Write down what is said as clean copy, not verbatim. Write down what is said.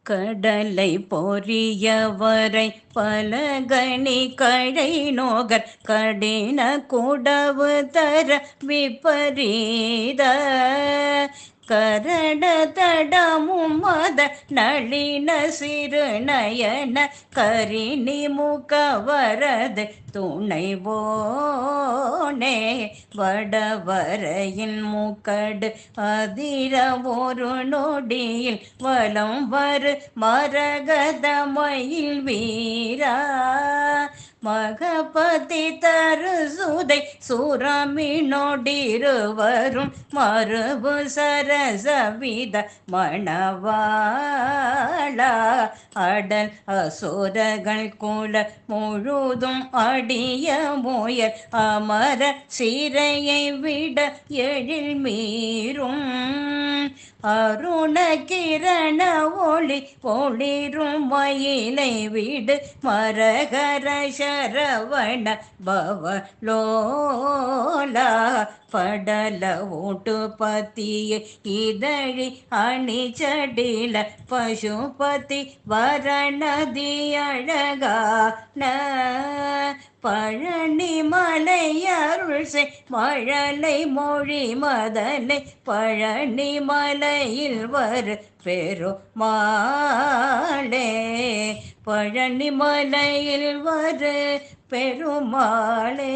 கடலை பொறியவரை பலகணி கழை நோகர் கடின குடவு தர விபரீத கரட தடமும் மத நளின சிறு நயன கரிணி முகவரது துணைவோனே வடவரையின் முக்கடு அதிர ஒரு நொடியில் வலம் வரு மரகதமயில் வீரா மகபதி தரு சுதை சுரமினோடிருவரும் மறுபு சரசவித மணவாளா அடல் அசுரகள் குல முழுதும் அடிய முயல் அமர சிறையை விட எழில் மீறும் அருண கிரண ஒளி ஒளிரும் மயிலை விடு மரகர சரவண பவலோலா படல ஓட்டு பத்திய இதழி அணி சடில பசுபதி வரணதி அழகான பழனி மலை அருள் செய் மழலை மொழி மதனை பழனி மலையில் வரு பெருமாளே பழனி மலையில் வரு பெருமாளே.